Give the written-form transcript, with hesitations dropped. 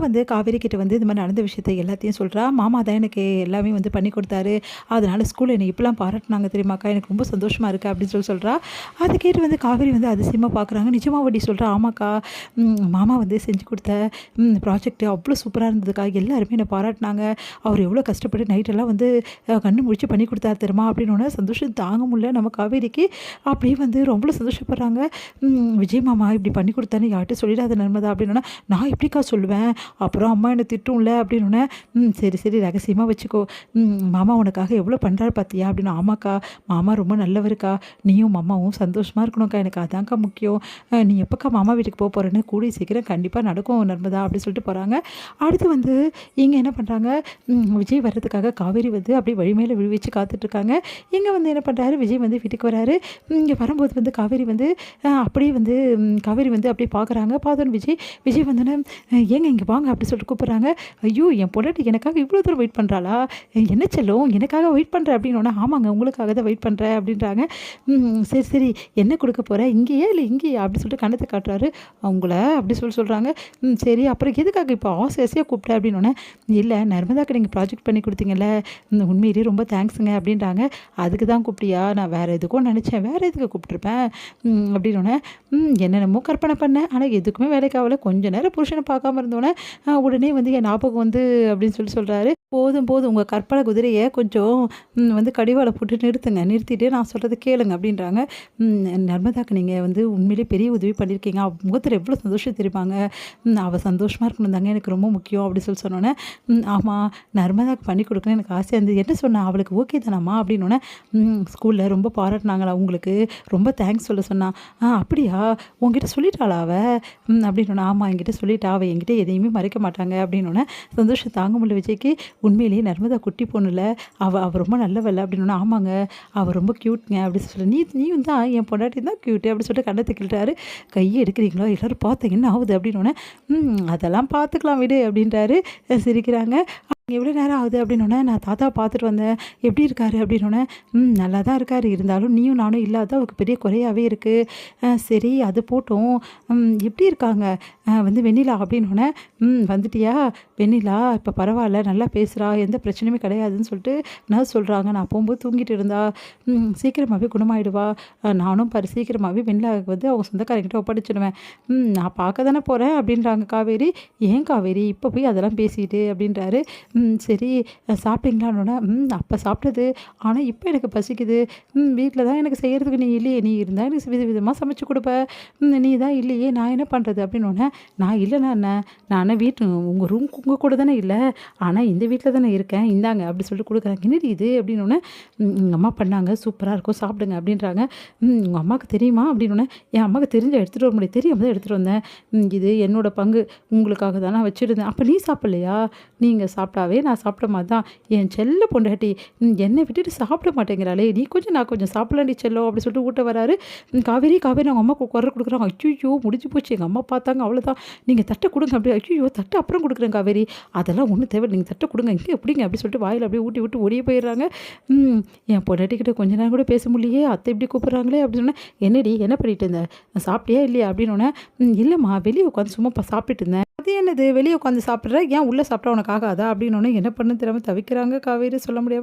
வந்து காவேரி கிட்ட வந்து இது மாதிரி நடந்த விஷயத்த எல்லாத்தையும் சொல்கிறா. மாமா தான் எனக்கு எல்லாமே வந்து பண்ணி கொடுத்தாரு, அதனால ஸ்கூலில் என்னை இப்படிலாம் பாராட்டினாங்க தெரியுமாக்கா, எனக்கு ரொம்ப சந்தோஷமாக இருக்குது அப்படின்னு சொல்கிறா. அதை கேட்டு வந்து காவேரி வந்து அதிசயமாக பார்க்குறாங்க. நிஜமாவடி சொல்கிறா. ஆமாக்கா, மாமா வந்து செஞ்சு கொடுத்த ப்ராஜெக்ட் அவ்வளோ சூப்பராக இருந்ததுக்கா, எல்லாருமே என்னை பாராட்டினாங்க. அவர் எவ்வளோ கஷ்டப்பட்டு நைட்டெல்லாம் வந்து கண்ணு முழிச்சு பண்ணி கொடுத்தாரு தெரியுமா அப்படின்னோடனே சந்தோஷம் தாங்க முடியல நம்ம காவேரிக்கு. அப்படியே வந்து ரொம்ப சந்தோஷப்படுறாங்க. விஜய் மாமா இப்படி பண்ணி கொடுத்தானே யார்கிட்ட சொல்லிடாத நர்மதா அப்படின்னோடனே, நான் எப்படிக்கா சொல்லுவேன், அப்புறம் அம்மா என்னை திட்டும்ல அப்படின்னோடனே, சரி சரி ரகசியமாக வச்சுக்கோ, மாமா உனக்காக எவ்வளோ பண்ணுறாரு பார்த்தியா அப்படின்னு. ஆமாக்கா, மாமா ரொம்ப நல்லவருக்கா, நீயும் மாமாவும் சந்தோஷமாக இருக்கணும்க்கா, எனக்கு அதான்க்கா முக்கியம். நீ எப்போக்கா மாமா வீட்டுக்கு போக போகிறேன்னு கூடிய சீக்கிரம் கண்டிப்பாக நடக்கும் நர்மதா அப்படின்னு சொல்லிட்டு போகிறாங்க. அடுத்து வந்து இங்கே என்ன பண்ணுறாங்க, விஜய் வர்றதுக்காக காவேரி வந்து அப்படியே வழி மேலே விழி வச்சு காத்துட்ருக்காங்க. இங்கே வந்து என்ன பண்ணுறாரு, விஜய் வந்து வீட்டுக்கு வராரு. இங்கே வரும்போது வந்து காவேரி வந்து அப்படியே வந்து காவேரி வந்து அப்படியே பார்க்குறாங்க. பார்த்தோன்னு விஜய் வந்தோன்னே, ஏங்க இங்கே வாங்க அப்படி சொல்லிட்டு கூப்பிட்றாங்க. ஐயோ, என் பொண்டாட்டி எனக்காக இவ்வளோ தூரம் வெயிட் பண்ணுறாளா, என்ன செல்லும் எனக்காக வெயிட் பண்ணுறேன் அப்படின்னோடனே, ஆமாங்க உங்களுக்காக தான் வெயிட் பண்ணுறேன் அப்படின்றாங்க. சரி சரி என்ன கொடுக்க போகிறேன், இங்கேயே இல்லை இங்கேயே அப்படி சொல்லிட்டு கண்ணத்தை காட்டுறாரு. அவங்கள அப்படி சொல்கிறாங்க. சரி அப்புறம் எதுக்காக இப்போ ஆசையாக கூப்பிட்டேன் அப்படின்னோடனே, இல்லை நர்மதாக்கு நீங்கள் ப்ராஜெக்ட் பண்ணி கொடுத்தீங்கல்ல, உண்மையிலேயே ரொம்ப தேங்க்ஸுங்க அப்படின்றாங்க. அதுக்கு தான் கூப்பிட்டியா, நான் வேறு எதுக்கும் நினச்சேன், வேறு எதுக்கு கூப்பிட்ருப்பேன் அப்படின்னோடனே, என்னென்னமோ கற்பனை பண்ணேன், ஆனால் எதுக்குமே வேலைக்கு ஆகலை. கொஞ்ச நேரம் புருஷனை பார்க்காம இருந்தோன்னே உடனே வந்து என் ஞாபகம் வந்து அப்படின்னு சொல்கிறாரு. போதும் போதும் உங்கள் கற்பனை குதிரையை கொஞ்சம் வந்து கடிவாளை போட்டு நிறுத்திட்டு நான் சொல்கிறத கேளுங்க அப்படின்றாங்க. நர்மதாக்கு நீங்கள் வந்து உண்மையிலே பெரிய உதவி பண்ணியிருக்கீங்க, முகத்தில் எவ்வளோ சந்தோஷம் தெரியுமாங்க, அவள் சந்தோஷமாக இருக்கணும் தாங்க எனக்கு ரொம்ப முக்கியம் அப்படி சொன்னோன்னே, ஆமாம் நர்மதாக்கு பண்ணி கொடுக்கணும்னு எனக்கு ஆசையாக இருந்தது, என்ன சொன்னேன் அவளுக்கு ஓகே தானம்மா அப்படின்னோடனே, ஸ்கூலில் ரொம்ப பாராட்டினாங்களா உங்களுக்கு, ரொம்ப தேங்க்ஸ் சொல்ல சொன்னா. அப்படியா, உங்ககிட்ட சொல்லிட்டாளா அவள் அப்படின்னோடனே, ஆமாம் என்கிட்ட சொல்லிட்டா, அவள் என்கிட்ட எதையுமே மறைக்க மாட்டாங்க அப்படின்னோடனே சந்தோஷம் தாங்க முடியல விஜய்க்கு. உண்மையிலேயே நர்மதா குட்டி பொண்ணுல, அவள் ரொம்ப நல்லவல்ல அப்படின்னோடனே, ஆமாங்க அவள் ரொம்ப க்யூட்ங்க அப்படின்னு சொல்லி, நீயும் தான் என் பொண்டாட்டி தான் க்யூட்டு அப்படி சொல்லிட்டு கண்ணத்தை கிள்றாரு. கையை எடுக்கிறீங்களோ எல்லோரும் பார்த்தா என்ன ஆகுது அப்படின்னோடனே, அதெல்லாம் பார்த்துக்கலாம் விடு அப்படின்றாரு. சிரிக்கிறாங்க. எவ்வளோ நேரம் ஆகுது அப்படின்னோடனே, நான் தாத்தா பார்த்துட்டு வந்தேன், எப்படி இருக்காரு அப்படின்னோடனே, நல்லா தான் இருக்கார், இருந்தாலும் நீயும் நானும் இல்லாத அவருக்கு பெரிய குறையாகவே இருக்குது. சரி அது போட்டும், எப்படி இருக்காங்க வந்து வெண்ணிலா அப்படின்னோடனே, வந்துட்டியா வெண்ணிலா, இப்போ பரவாயில்ல நல்லா பேசுகிறா, எந்த பிரச்சனையுமே கிடையாதுன்னு சொல்லிட்டு நர்ஸ் சொல்கிறாங்க. நான் போகும்போது தூங்கிட்டு இருந்தா, சீக்கிரமாகவே குணமாயிடுவா, நானும் சீக்கிரமாகவே வெண்ணிலாவுக்கு வந்து அவங்க சொந்தக்காரங்கிட்ட ஒப்படைச்சிடுவேன், நான் பார்க்க தானே போகிறேன் அப்படின்றாங்க காவேரி. ஏன் காவேரி இப்போ போய் அதெல்லாம் பேசிட்டு அப்படின்றாரு. சரி சாப்பிட்டீங்களான்னோடனே, அப்போ சாப்பிட்டது, ஆனால் இப்போ எனக்கு பசிக்குது, வீட்டில் தான் எனக்கு செய்கிறதுக்கு நீ இல்லையே, நீ இருந்தால் எனக்கு விதவிதமாக சமைச்சு கொடுப்ப, நீ தான் இல்லையே நான் என்ன பண்ணுறது அப்படின்னோடனே, நான் இல்லைண்ணா என்ன, நான் வீட்டு உங்கள் ரூம் உங்கள் கூட தானே இல்லை, ஆனால் இந்த வீட்டில் தானே இருக்கேன், இந்தாங்க அப்படி சொல்லிட்டு கொடுக்குறாங்க. என்னடி இது அப்படின்னோடனே, எங்கள் அம்மா பண்ணாங்க சூப்பராக இருக்கும் சாப்பிடுங்க அப்படின்றாங்க. உங்கள் அம்மாவுக்கு தெரியுமா அப்படின்னோடனே, என் அம்மாவுக்கு தெரிஞ்ச எடுத்துகிட்டு வர முடியும், தெரியாமல் தான் எடுத்துகிட்டு வந்தேன், இது என்னோட பங்கு, உங்களுக்காக தான் நான் வச்சுருந்தேன், அப்போ நீ சாப்பிட்லையா, நீங்கள் சாப்பிட்டாவே நான் சாப்பிட்ட மாதிரி தான், என் செல்ல பொண்டாட்டி என்னை விட்டுட்டு சாப்பிட மாட்டேங்கிறாளே, நீ கொஞ்சம் நான் கொஞ்சம் சாப்பிடலாண்டி செல்லம் அப்படி சொல்லிட்டு ஊட்ட வராரு. காவேரி அவங்க அம்மாவுக்கு குரல் கொடுக்குறாங்க. ஐயோ முடிஞ்சு போச்சு, எங்கள் அம்மா பார்த்தாங்க அவ்வளோதான், நீங்கள் தட்டை கொடுங்க அப்படி. ஐயோ தட்டை அப்புறம் கொடுக்குறேன் காவேரி, அதெல்லாம் ஒன்றும் தேவை, நீங்கள் தட்டை கொடுங்க இங்கே எப்படிங்க அப்படி சொல்லிட்டு வாயில் அப்படியே ஊட்டி விட்டு ஓடியே போயிடுறாங்க. என் பொண்டாட்டிக்கிட்ட கொஞ்ச நேரம் கூட பேச முடியலையே, அத்தை இப்படி கூப்பிட்றாங்களே அப்படின்னு சொன்னேன். என்னடி என்ன பண்ணிட்டு இருந்தேன், சாப்பிட்டியா இல்லையா அப்படின்னோடனே, இல்லைம்மா வெளியே உட்காந்து சும்மா சாப்பிட்டுட்டு இருந்தேன். அது என்னது வெளியே உட்காந்து சாப்பிட்ற, ஏன் உள்ளே சாப்பிட்டா உனக்கு ஆகாதா அப்படின்னோடனே, என்ன பண்ணு தெரியாமல் தவிக்கிறாங்க காவேரி சொல்ல முடியாமல்.